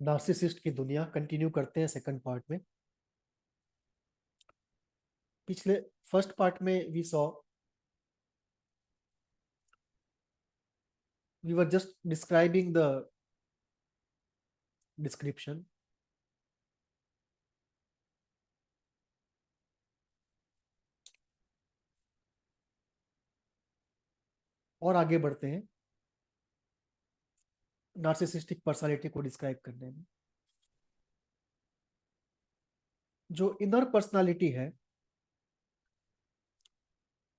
Narcissist की दुनिया continue करते हैं सेकंड पार्ट में। पिछले फर्स्ट पार्ट में we were just describing the description. और आगे बढ़ते हैं नार्सिसिस्टिक पर्सनालिटी को डिस्क्राइब करने में। जो इनर पर्सनालिटी है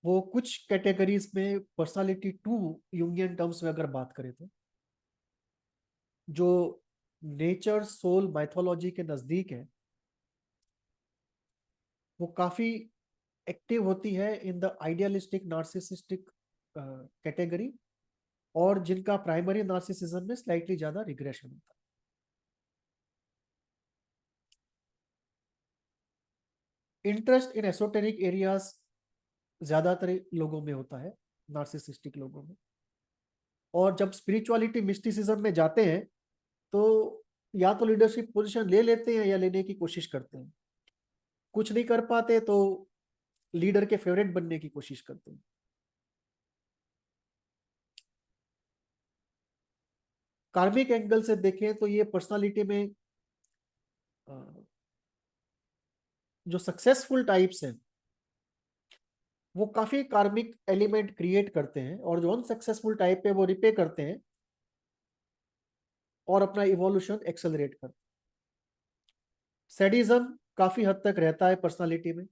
वो कुछ कैटेगरीज में पर्सनालिटी टू यूंगियन टर्म्स में अगर बात करें तो जो नेचर सोल माइथोलॉजी के नजदीक है वो काफी एक्टिव होती है in the idealistic narcissistic category, और जिनका प्राइमरी नार्सिसिज्म में स्लाइटली ज्यादा रिग्रेशन होता है। इंटरेस्ट इन एसोटेरिक एरियाज ज्यादातर लोगों में होता है, नार्सिसिस्टिक लोगों में। और जब स्पिरिचुअलिटी मिस्टिसिज्म में जाते हैं तो या तो लीडरशिप पोजीशन ले लेते हैं या लेने की कोशिश करते हैं। कुछ नहीं कर पाते तो लीडर के फेवरेट बनने की कोशिश करते हैं। कार्मिक एंगल से देखें तो ये पर्सनालिटी में जो सक्सेसफुल टाइप्स हैं वो काफी कार्मिक एलिमेंट क्रिएट करते हैं, और जो अनसक्सेसफुल टाइप है वो रिपे करते हैं और अपना इवोल्यूशन एक्सेलरेट करते हैं। सैडिज्म काफी हद तक रहता है पर्सनालिटी में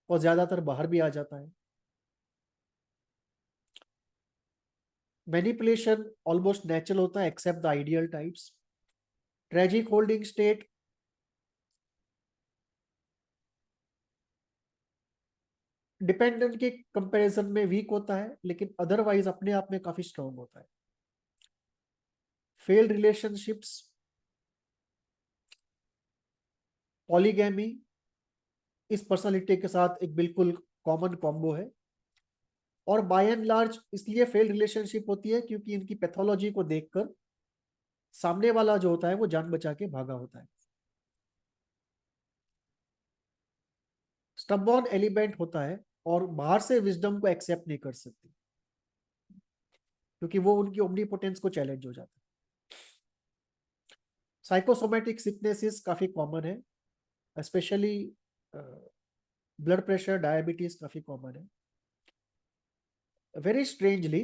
और ज्यादातर बाहर भी आ जाता है। मैनिपुलेशन ऑलमोस्ट नेचुरल होता है except the ideal types. Tragic holding state dependent के कंपैरिजन में वीक होता है लेकिन अदरवाइज अपने आप में काफी स्ट्रांग होता है। फेल्ड रिलेशनशिप्स, पॉलीगैमी इस पर्सनालिटी के साथ एक बिल्कुल कॉमन कॉम्बो है। और बाय एंड लार्ज इसलिए फेल्ड रिलेशनशिप होती है क्योंकि इनकी पैथोलॉजी को देखकर सामने वाला जो होता है वो जान बचा के भागा होता है। स्टबबॉर्न एलिमेंट होता है और बाहर से विजडम को एक्सेप्ट नहीं कर सकती क्योंकि वो उनकी ओमनीपोटेंस को चैलेंज हो जाता है। साइकोसोमेटिक सिकनेसेस काफी कॉमन है, स्पेशली ब्लड प्रेशर डायबिटीज काफी कॉमन है। वेरी स्ट्रेंजली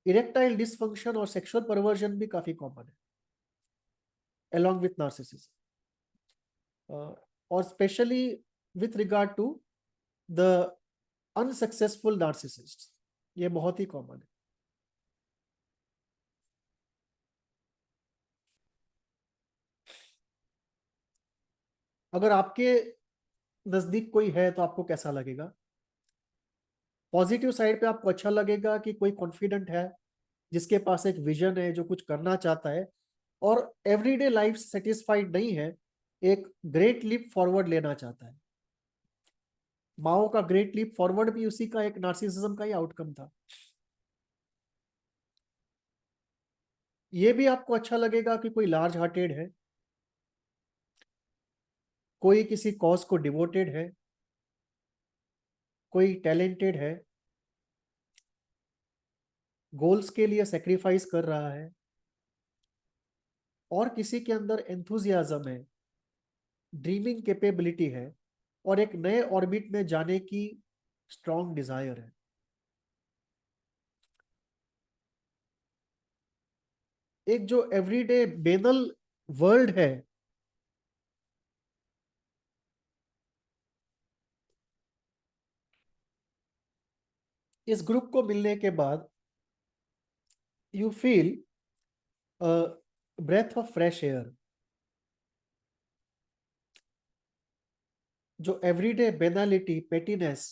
इरेक्टाइल डिसफंक्शन और सेक्सुअल परवर्जन भी काफी कॉमन है along with narcissism, और specially with regard to the unsuccessful narcissist ये बहुत ही कॉमन है। अगर आपके नजदीक कोई है तो आपको कैसा लगेगा? पॉजिटिव साइड पे आपको अच्छा लगेगा कि कोई कॉन्फिडेंट है, जिसके पास एक विजन है, जो कुछ करना चाहता है और एवरीडे लाइफ सेटिस्फाइड नहीं है, एक ग्रेट लीप फॉरवर्ड लेना चाहता है। माओ का ग्रेट लीप फॉरवर्ड भी उसी का एक नार्सिसिज्म का ही आउटकम था। ये भी आपको अच्छा लगेगा कि कोई लार्ज हार्टेड है, कोई किसी कॉज को डिवोटेड है, कोई टैलेंटेड है, गोल्स के लिए सेक्रीफाइस कर रहा है, और किसी के अंदर एंथुजियाज्म है, ड्रीमिंग कैपेबिलिटी है और एक नए ऑर्बिट में जाने की स्ट्रॉन्ग डिजायर है। एक जो एवरीडे बेनल वर्ल्ड है, इस ग्रुप को मिलने के बाद you feel breath of fresh air. जो एवरीडे बेनालिटी, पेटीनेस,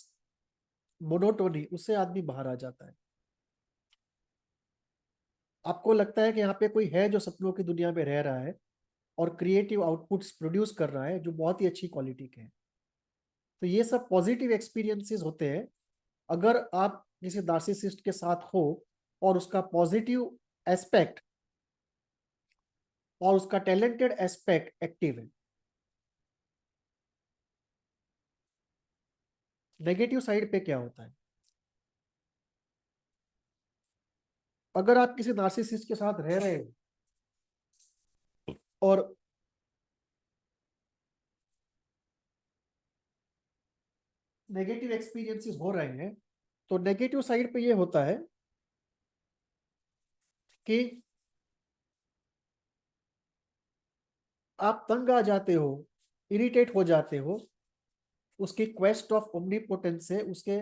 मोनोटोनी, उससे आदमी बाहर आ जाता है। आपको लगता है कि यहाँ पे कोई है जो सपनों की दुनिया में रह रहा है और क्रिएटिव आउटपुट्स प्रोड्यूस कर रहा है जो बहुत ही अच्छी क्वालिटी के हैं। तो ये सब पॉजिटिव एक्सपीरियंसेस होते हैं अगर आप किसी नार्सिसिस्ट के साथ हो और उसका पॉजिटिव एस्पेक्ट और उसका टैलेंटेड एस्पेक्ट एक्टिव है। नेगेटिव साइड पे क्या होता है? अगर आप किसी नार्सिसिस्ट के साथ रह रहे हो और नेगेटिव एक्सपीरियंसेस हो रहे हैं, तो नेगेटिव साइड पे ये होता है कि आप तंग आ जाते हो, इरिटेट हो जाते हो उसकी क्वेस्ट ऑफ ओमनीपोटेंस से, उसके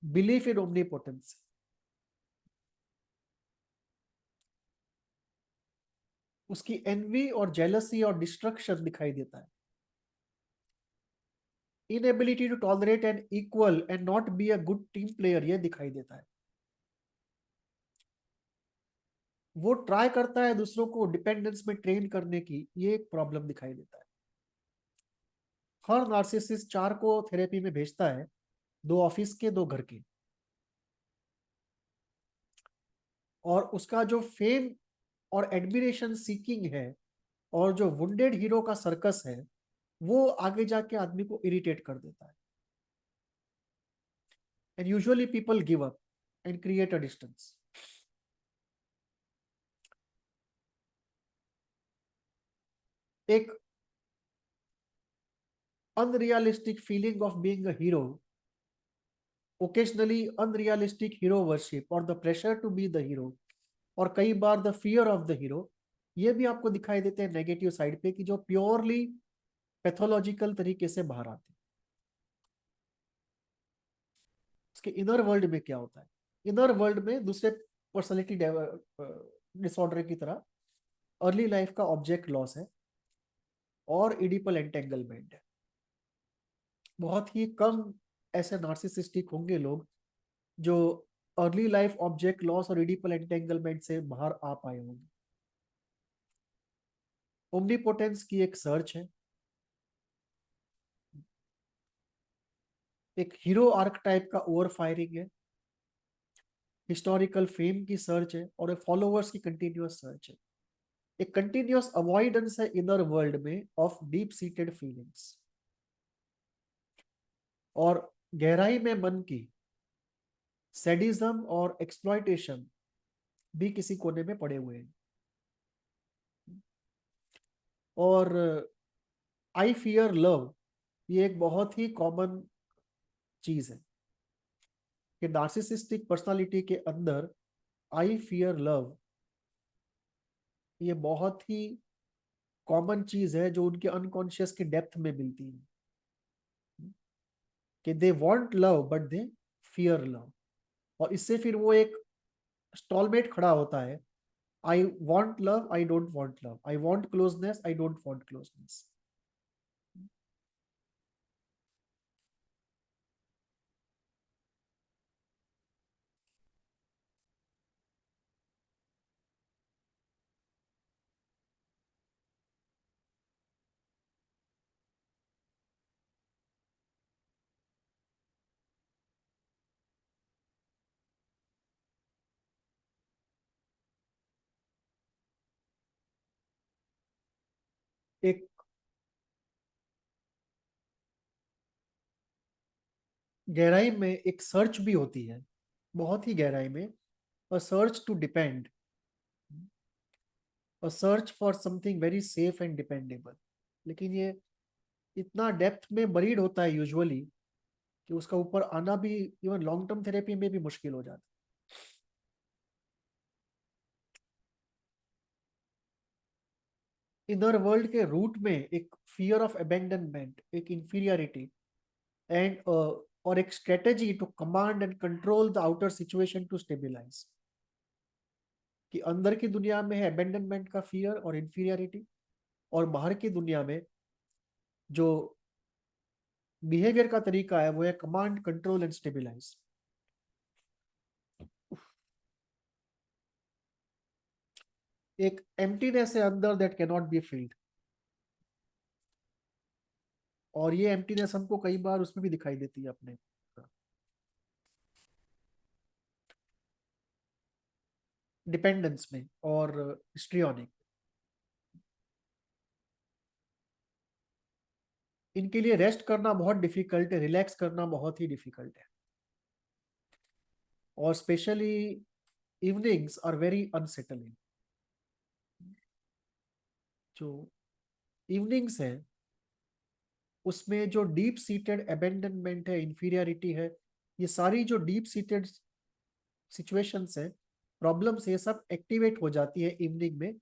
बिलीफ इन ओमनीपोटेंस से। उसकी एनवी और जेलसी और डिस्ट्रक्शन दिखाई देता है। Inability to tolerate an equal and not be a good team player, ये दिखाई देता है। वो ट्राई करता है दूसरों को डिपेंडेंस में ट्रेन करने की, ये एक प्रॉब्लम दिखाई देता है। हर नार्सिसिस्ट चार को थेरेपी में भेजता है, दो ऑफिस के, दो घर के। और उसका जो फेम और एडमिरेशन सीकिंग है और जो वुंडेड हीरो का सर्कस है, वो आगे जाके आदमी को इरिटेट कर देता है। And usually people give up and create a distance. एक unrealistic feeling of being a hero, occasionally unrealistic hero worship और the pressure to be the hero, और कई बार the fear of the hero, ये भी आपको दिखाई देते हैं नेगेटिव साइड पे, कि जो प्योरली पैथोलॉजिकल तरीके से बाहर आते हैं। उसके इनर वर्ल्ड में क्या होता है? इनर वर्ल्ड में दूसरे पर्सनैलिटी डिसऑर्डर की तरह अर्ली लाइफ का ऑब्जेक्ट लॉस है और इडिपल एंटेंगलमेंट है। बहुत ही कम ऐसे नार्सिसिस्टिक होंगे लोग जो अर्ली लाइफ ऑब्जेक्ट लॉस और इडिपल एंटेंगलमेंट से बाहर आ पाए होंगे। ओमनीपोटेंस की एक सर्च है, एक हीरो आर्क टाइप का ओवर फायरिंग है, हिस्टोरिकल फेम की सर्च है, और एक फॉलोअर्स की कंटिन्यूअस सर्च है। एक कंटिन्यूअस अवॉइडेंस है इनर वर्ल्ड में ऑफ डीप सीटेड फीलिंग्स। और गहराई में मन की सैडिज्म और एक्सप्लॉइटेशन भी किसी कोने में पड़े हुए हैं। और आई फियर लव, ये एक बहुत ही कॉमन चीज है कि नार्सिसिस्टिक पर्सनालिटी के अंदर आई फियर लव, ये बहुत ही कॉमन चीज है जो उनके अनकॉन्शियस के डेप्थ में मिलती है, कि they want love but they fear love. और इससे फिर वो एक स्टॉलमेट खड़ा होता है, I want love, I don't want love, I want closeness, I don't want closeness. एक गहराई में एक सर्च भी होती है, बहुत ही गहराई में, a search to depend, a search for something very safe and dependable. लेकिन ये इतना डेप्थ में बरीड होता है यूजुअली कि उसका ऊपर आना भी इवन लॉन्ग टर्म थेरेपी में भी मुश्किल हो जाता है। इनर वर्ल्ड के रूट में एक फियर ऑफ अबेंडनमेंट, एक इंफीरियरिटी एंड और एक strategy to command and control the outer situation to stabilise, कि अंदर की दुनिया में है अबेंडनमेंट का फियर और इंफीरियरिटी, और बाहर की दुनिया में जो बिहेवियर का तरीका है वो है कमांड, कंट्रोल एंड स्टेबिलाईज। एक एम्प्टीनेस है अंदर that can not be field, और ये एम्प्टीनेस हमको कई बार उसमें भी दिखाई देती है अपने डिपेंडेंस में और हिस्ट्रियोनिक। इनके लिए रेस्ट करना बहुत डिफिकल्ट है, रिलैक्स करना बहुत ही डिफिकल्ट है, और specially evenings are very unsettling. जो इवनिंग्स है उसमें जो डीप सीटेड अबेंडनमेंट है, इंफीरियरिटी है, ये सारी जो डीप सीटेड सिचुएशंस है, प्रॉब्लम्स, ये सब एक्टिवेट हो जाती है इवनिंग में,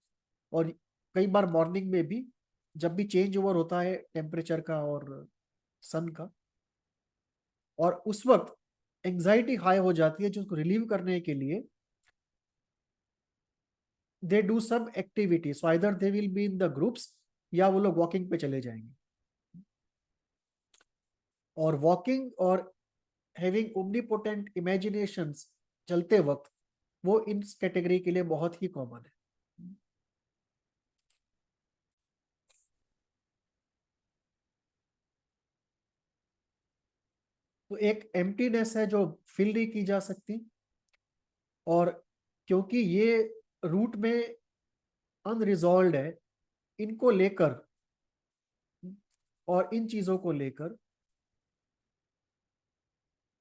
और कई बार मॉर्निंग में भी, जब भी चेंज ओवर होता है टेम्परेचर का और सन का, और उस वक्त एंजाइटी हाई हो जाती है, जिसको रिलीव करने के लिए they do some activity, so either they will be in the groups, या वो लोग वॉकिंग पे चले जाएंगे। और वॉकिंग और हैविंग ओमनीपोटेंट इमेजिनेशंस चलते वक्त, वो इन कैटेगरी के लिए बहुत ही कॉमन है। तो एक एम्प्टीनेस है जो फिल नहीं की जा सकती, और क्योंकि ये रूट में अनरिजॉल्व है, इनको लेकर और इन चीजों को लेकर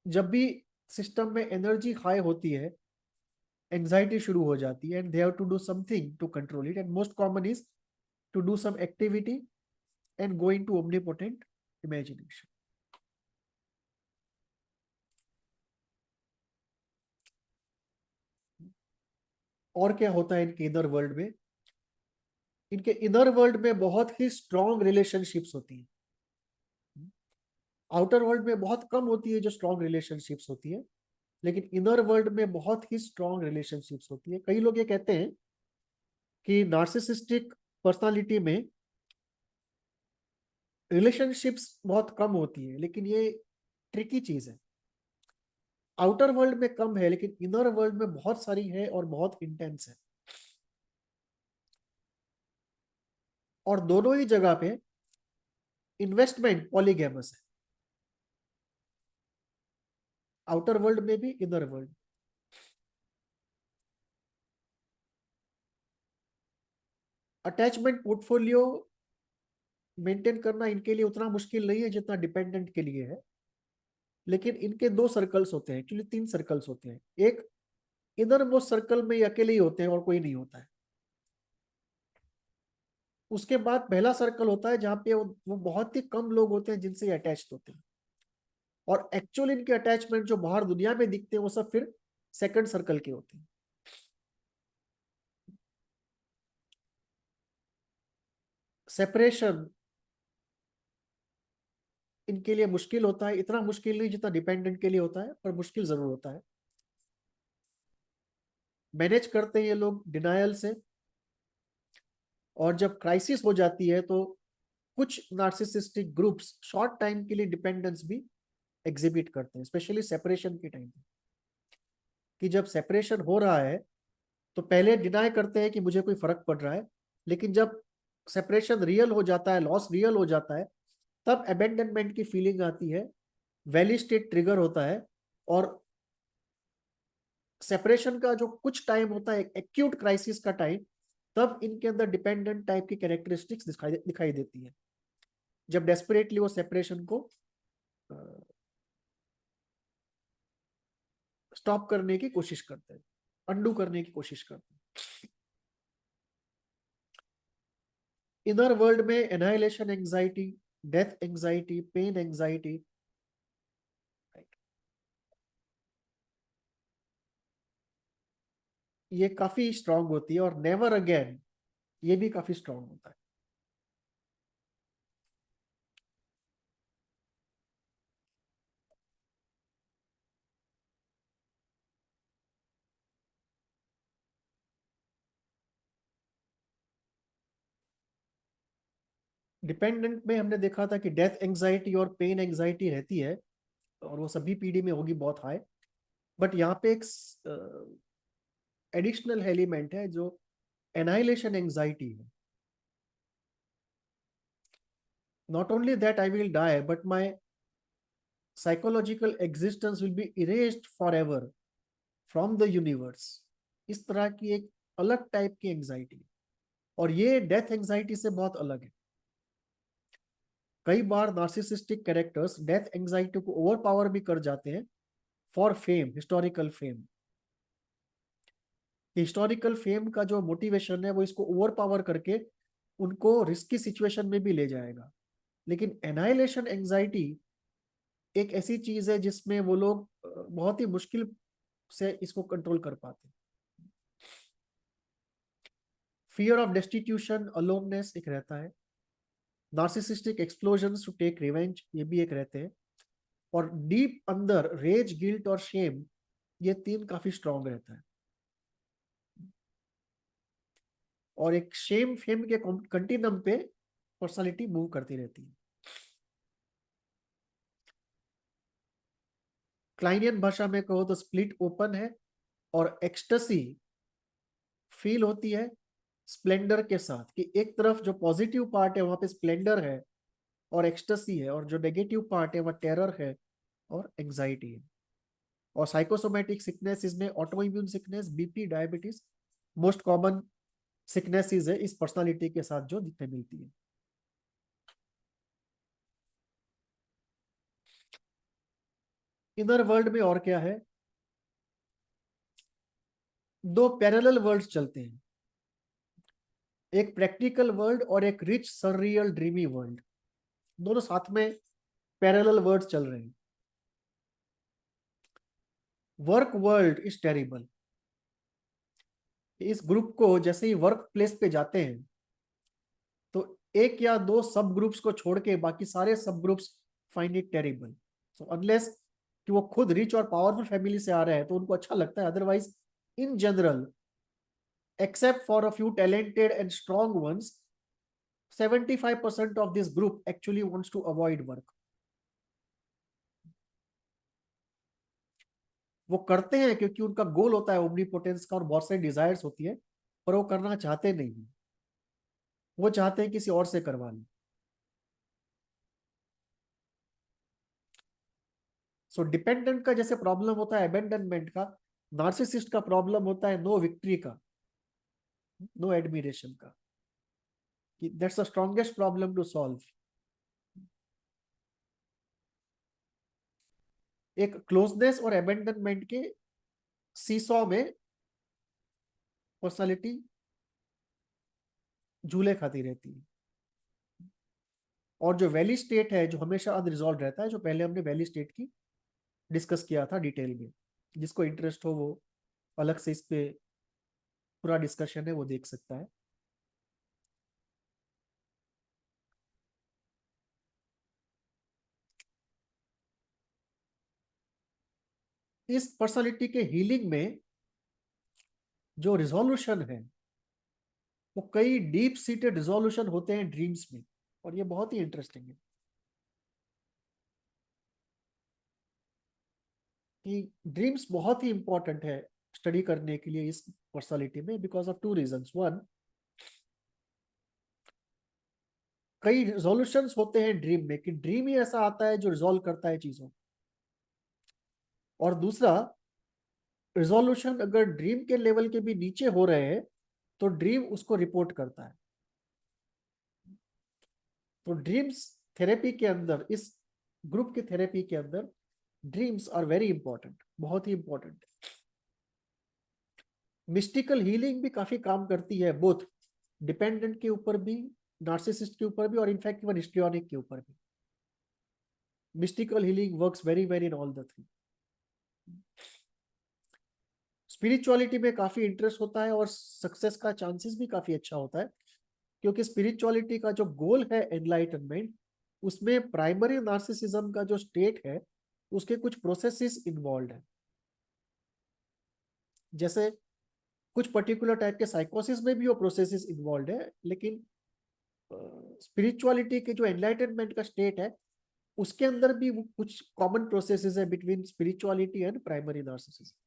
जब भी सिस्टम में एनर्जी हाई होती है, एंजाइटी शुरू हो जाती है, and they have to do something to control it, and most common is to do some activity and go into omnipotent imagination. और क्या होता है इनके इनर वर्ल्ड में? इनके इनर वर्ल्ड में बहुत ही स्ट्रॉन्ग रिलेशनशिप्स होती हैं। आउटर वर्ल्ड में बहुत कम होती है जो स्ट्रॉन्ग रिलेशनशिप्स होती है, लेकिन इनर वर्ल्ड में बहुत ही स्ट्रॉन्ग रिलेशनशिप्स होती है। कई लोग ये कहते हैं कि नार्सिसिस्टिक पर्सनालिटी में रिलेशनशिप्स बहुत कम होती है, लेकिन ये ट्रिकी चीज है। आउटर वर्ल्ड में कम है, लेकिन इनर वर्ल्ड में बहुत सारी है और बहुत इंटेंस है, और दोनों ही जगह पे इन्वेस्टमेंट पॉलीगैमस है, आउटर वर्ल्ड में भी, inner world. Attachment portfolio maintain करना इनके लिए उतना मुश्किल नहीं है जितना डिपेंडेंट के लिए है, लेकिन इनके दो सर्कल्स होते हैं, एक्चुअली तीन सर्कल्स होते हैं। एक इनर मोस्ट सर्कल में ये अकेले ही होते हैं और कोई नहीं होता है। उसके बाद पहला सर्कल होता है जहाँ पे वो बहुत ही कम लोग होते हैं जिनसे अटैच होते हैं, और एक्चुअल इनके अटैचमेंट जो बाहर दुनिया में दिखते हैं वो सब फिर सेकंड सर्कल के होते हैं। सेपरेशन इनके लिए मुश्किल होता है, इतना मुश्किल नहीं जितना डिपेंडेंट के लिए होता है, पर मुश्किल जरूर होता है। मैनेज करते हैं ये लोग डिनायल से, और जब क्राइसिस हो जाती है तो कुछ नार्सिसिस्टिक ग्रुप्स शॉर्ट टाइम के लिए डिपेंडेंस भी एग्जिबिट करते हैं, स्पेशली सेपरेशन के टाइम पे। कि जब सेपरेशन हो रहा है तो पहले डिनाई करते हैं कि मुझे कोई फर्क पड़ रहा है, लेकिन जब सेपरेशन रियल हो जाता है, लॉस रियल हो जाता है, तब अबेंडनमेंट की फीलिंग आती है, वैली स्टेट ट्रिगर होता है, और सेपरेशन का जो कुछ टाइम होता है, एक्यूट क्राइसिस का टाइम, तब इनके अंदर डिपेंडेंट टाइप की कैरेक्टरिस्टिक्स दिखाई देती है, जब डेस्परेटली वो सेपरेशन को स्टॉप करने की कोशिश करते हैं, अंडू करने की कोशिश करते हैं। इनर वर्ल्ड में annihilation anxiety, death anxiety, pain anxiety, ये काफी स्ट्रांग होती है, और नेवर अगेन ये भी काफी स्ट्रांग होता है। डिपेंडेंट में हमने देखा था कि डेथ एंजाइटी और पेन एंजाइटी रहती है, और वो सभी पीढ़ी में होगी बहुत हाई, बट यहाँ पे एक एडिशनल एलिमेंट है जो एनाइलेशन एंजाइटी है। Not only that I will die, but my psychological existence will be erased for ever from the universe. इस तरह की एक अलग टाइप की एंजाइटी, और ये डेथ एंजाइटी से बहुत अलग है। कई बार नार्सिसिस्टिक कैरेक्टर्स डेथ एंजाइटी को ओवर पावर भी कर जाते हैं for fame, historical fame. Historical fame का जो मोटिवेशन है वो इसको ओवर पावर करके उनको रिस्की सिचुएशन में भी ले जाएगा। लेकिन एनाइलेशन एंजाइटी एक ऐसी चीज है जिसमें वो लोग बहुत ही मुश्किल से इसको कंट्रोल कर पाते हैं। फियर ऑफ डेस्टिट्यूशन, अलोननेस एक रहता है। Narcissistic explosions to take revenge, ये भी एक रहते हैं। और डीप अंदर रेज, गिल्ट और शेम, ये तीन काफी स्ट्रांग रहता है। और एक शेम फेम के कंटिन्यूम पे पर्सनालिटी मूव करती रहती है। क्लाइनियन भाषा में कहो तो स्प्लिट ओपन है, और एक्सटेसी फील होती है स्प्लेंडर के साथ, कि एक तरफ जो पॉजिटिव पार्ट है वहां पे स्प्लेंडर है और एक्सटेसी है, और जो नेगेटिव पार्ट है वह टेरर है और एंजाइटी है। और साइकोसोमेटिक सिकनेस, इसमें auto immune sickness, BP, diabetes most common sicknesses है इस पर्सनालिटी के साथ जो दिखने मिलती है। इनर वर्ल्ड में और क्या है, दो पैरेलल वर्ल्ड्स चलते हैं, एक प्रैक्टिकल वर्ल्ड और एक रिच सररियल ड्रीमी वर्ल्ड। दोनों साथ में पैरेलल वर्ल्ड्स चल रहे हैं। Work world is terrible. इस ग्रुप को जैसे ही वर्क प्लेस पे जाते हैं तो एक या दो सब ग्रुप्स को छोड़ के बाकी सारे सब groups find it terrible. So unless कि वो खुद रिच और पावरफुल फैमिली से आ रहे हैं तो उनको अच्छा लगता है, otherwise in general except for a few talented and strong ones, 75% of this group actually wants to avoid work. वो करते हैं क्योंकि उनका गोल होता है ओमनीपोटेंस का और बहुत सारी डिजायर्स होती है, पर वो करना चाहते नहीं है, वो चाहते हैं किसी और से करवा लें। सो डिपेंडेंट का जैसे प्रॉब्लम होता है अबेंडनमेंट का, नार्सिसिस्ट का प्रॉब्लम होता है नो विक्ट्री का, नो एडमिरेशन का, कि that's the strongest problem to solve. एक क्लोजनेस और अबेंडनमेंट के सीसॉ में पर्सनालिटी झूले खाती रहती है। और जो वैली स्टेट है जो हमेशा अनरिजॉल्व रहता है, जो पहले हमने वैली स्टेट की डिस्कस किया था डिटेल में, जिसको इंटरेस्ट हो वो अलग से इस पे पूरा डिस्कशन है वो देख सकता है। इस पर्सनालिटी के हीलिंग में जो रिजोल्यूशन है वो कई डीप सीटेड रिजोल्यूशन होते हैं ड्रीम्स में, और ये बहुत ही इंटरेस्टिंग है कि ड्रीम्स बहुत ही इंपॉर्टेंट है स्टडी करने के लिए इस पर्सनालिटी में, because of two reasons. One, कई रिजोल्यूशंस होते हैं ड्रीम में कि ड्रीम ही ऐसा आता है जो रिजोल्व करता है चीजों। और दूसरा, रिजोल्यूशन अगर ड्रीम के लेवल के भी नीचे हो रहे हैं तो ड्रीम उसको रिपोर्ट करता है। तो ड्रीम्स थेरेपी के अंदर, इस ग्रुप की थेरेपी के अंदर ड्रीम्स आर वेरी इंपॉर्टेंट, बहुत ही इंपॉर्टेंट। मिस्टिकल हीलिंग भी काफी काम करती है, बोथ डिपेंडेंट के ऊपर भी, नार्सिसिस्ट के ऊपर भी, और इनफैक्ट इवन हिस्ट्रियोनिक के ऊपर भी। Mystical healing works very very in all the three. Spirituality में काफी इंटरेस्ट होता है और सक्सेस का चांसेस भी काफी अच्छा होता है, क्योंकि स्पिरिचुअलिटी का जो गोल है एनलाइटनमेंट, उसमें प्राइमरी नार्सिसिज्म का जो स्टेट है उसके कुछ प्रोसेसेस इन्वॉल्व है। जैसे कुछ पर्टिकुलर टाइप के साइकोसिस में भी वो प्रोसेसेस इन्वॉल्व है, लेकिन स्पिरिचुअलिटी के जो एनलाइटनमेंट का स्टेट है उसके अंदर भी वो कुछ कॉमन प्रोसेसेस है between spirituality and primary narcissism.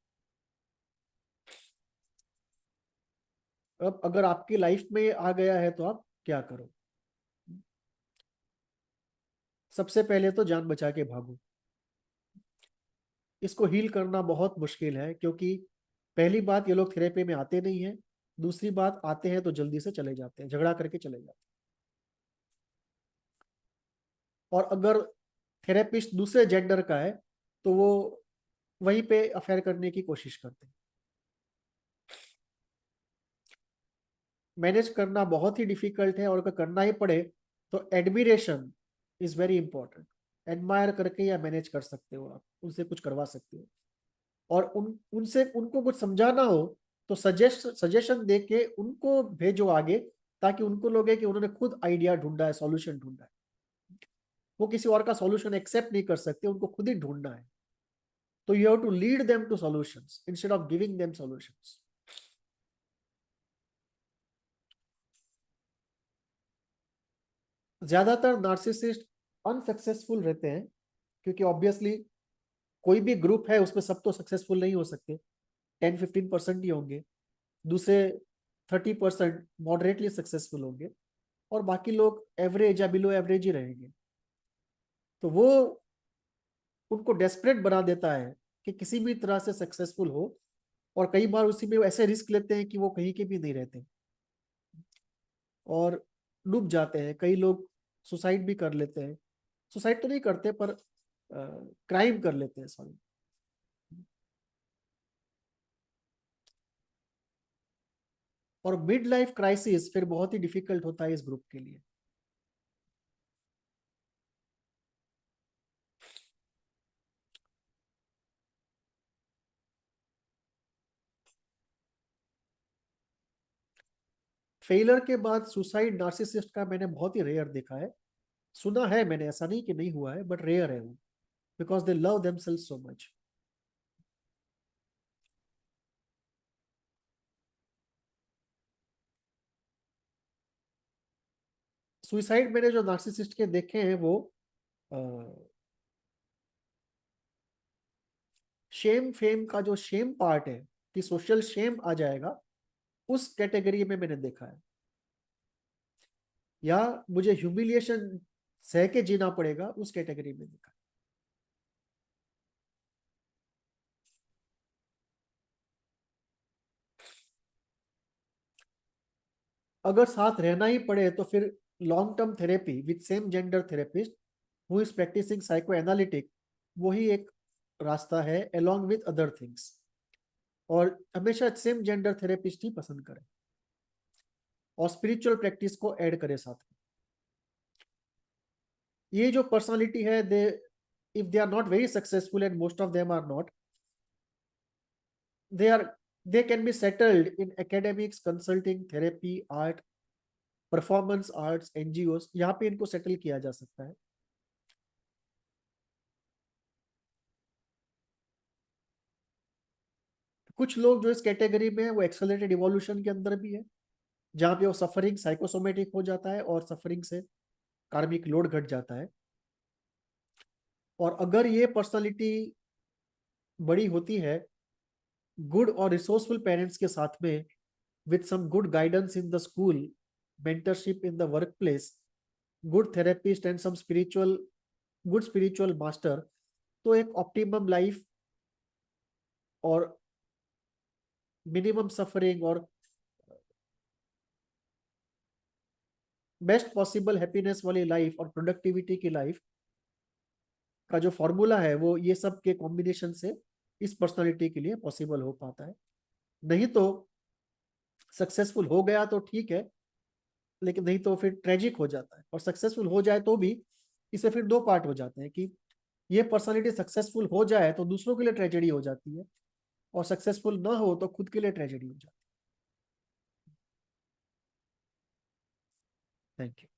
अब अगर आपकी लाइफ में आ गया है तो आप क्या करो? सबसे पहले तो जान बचा के भागो। इसको हील करना बहुत मुश्किल है, क्योंकि पहली बात ये लोग थेरेपी में आते नहीं है, दूसरी बात आते हैं तो जल्दी से चले जाते हैं, झगड़ा करके चले जाते और अगर थेरेपिस्ट दूसरे जेंडर का है तो वो वहीं पे अफेयर करने की कोशिश करते हैं। मैनेज करना बहुत ही डिफिकल्ट है, और अगर करना ही पड़े तो admiration is very important. Admire करके या मैनेज कर सकते हो, आप उनसे कुछ करवा सकते हो। और उनसे उनको कुछ समझाना हो तो सजेशन दे के उनको भेजो आगे, ताकि उनको लगे कि उन्होंने खुद आइडिया ढूंढा है, सॉल्यूशन ढूंढा है। वो किसी और का सॉल्यूशन एक्सेप्ट नहीं कर सकते, उनको खुद ही ढूंढना है। तो you have to lead them to solutions instead of giving them solutions. ज्यादातर नार्सिसिस्ट अनसक्सेसफुल रहते हैं, क्योंकि ऑब्वियसली कोई भी ग्रुप है उसमें सब तो सक्सेसफुल नहीं हो सकते, 10-15% ही होंगे। दूसरे 30% मॉडरेटली सक्सेसफुल होंगे, और बाकी लोग एवरेज या बिलो एवरेज ही रहेंगे। तो वो उनको डेस्परेट बना देता है कि किसी भी तरह से सक्सेसफुल हो, और कई बार उसी में वो ऐसे रिस्क लेते हैं कि वो कहीं के भी नहीं रहते और डूब जाते हैं। कई लोग सुसाइड भी कर लेते हैं, सुसाइड तो नहीं करते पर क्राइम कर लेते हैं, सॉरी। और मिड लाइफ क्राइसिस फिर बहुत ही डिफिकल्ट होता है इस ग्रुप के लिए। फेलियर के बाद सुसाइड नार्सिसिस्ट का मैंने बहुत ही रेयर देखा है। सुना है मैंने, ऐसा नहीं कि नहीं हुआ है, बट रेयर है वो, because they love themselves so much. Suicide मैंने जो नार्सिसिस्ट के देखे हैं वो शेम फेम का जो शेम पार्ट है, कि सोशल शेम आ जाएगा, उस कैटेगरी में मैंने देखा है। या मुझे ह्यूमिलिएशन सह के जीना पड़ेगा, उस कैटेगरी में देखा है। अगर साथ रहना ही पड़े तो फिर long term therapy with same gender therapist who is practising psycho analytic, वही एक रास्ता है अलोंग विद अदर थिंग्स। और हमेशा सेम जेंडर थेरेपिस्ट ही पसंद करें, और स्पिरिचुअल प्रैक्टिस को ऐड करें साथ में। ये जो पर्सनालिटी है, they if they are not very successful, and most of them are not, they are they can be settled in academics, consulting, therapy, art, performance arts, NGO, यहाँ पे इनको सेटल किया जा सकता है। कुछ लोग जो इस कैटेगरी में है वो एक्सेलरेटेड इवोल्यूशन के अंदर भी है, जहाँ पे वो सफरिंग साइकोसोमेटिक हो जाता है और सफरिंग से कार्मिक लोड घट जाता है। और अगर ये पर्सनालिटी बड़ी होती है गुड और रिसोर्सफुल पेरेंट्स के साथ में, with some good guidance in the school, mentorship in the workplace, good therapist and some good spiritual master, तो एक ऑप्टिमम लाइफ और मिनिमम सफरिंग और बेस्ट पॉसिबल हैप्पीनेस वाली लाइफ और प्रोडक्टिविटी की लाइफ का जो फॉर्मूला है, वो ये सब के कॉम्बिनेशन से इस पर्सनालिटी के लिए पॉसिबल हो पाता है। नहीं तो सक्सेसफुल हो गया तो ठीक है, लेकिन नहीं तो फिर ट्रेजिक हो जाता है। और सक्सेसफुल हो जाए तो भी इसे फिर दो पार्ट हो जाते हैं, कि ये पर्सनालिटी सक्सेसफुल हो जाए तो दूसरों के लिए ट्रेजेडी हो जाती है, और सक्सेसफुल ना हो तो खुद के लिए ट्रेजेडी हो जाती है। Thank you.